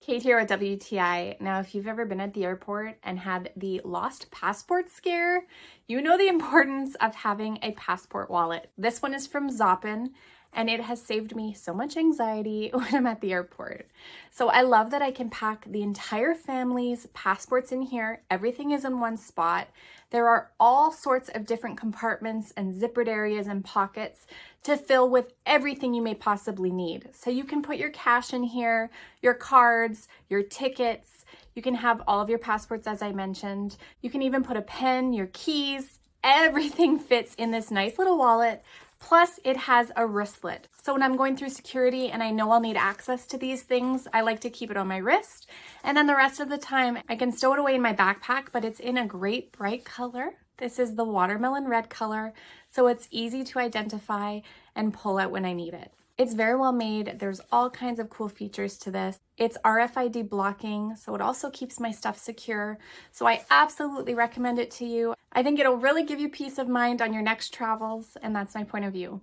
Kate here at WTI. Now, if you've ever been at the airport and had the lost passport scare, you know the importance of having a passport wallet. This one is from ZOPPEN, and it has saved me so much anxiety when I'm at the airport. So I love that I can pack the entire family's passports in here. Everything is in one spot. There are all sorts of different compartments and zippered areas and pockets to fill with everything you may possibly need. So you can put your cash in here, your cards, your tickets. You can have all of your passports, as I mentioned. You can even put a pen, your keys. Everything fits in this nice little wallet. Plus, it has a wristlet. So when I'm going through security and I know I'll need access to these things, I like to keep it on my wrist. And then the rest of the time, I can stow it away in my backpack, but it's in a great bright color. This is the watermelon red color, so it's easy to identify and pull out when I need it. It's very well made. There's all kinds of cool features to this. It's RFID blocking, so it also keeps my stuff secure. So I absolutely recommend it to you. I think it'll really give you peace of mind on your next travels, and that's my point of view.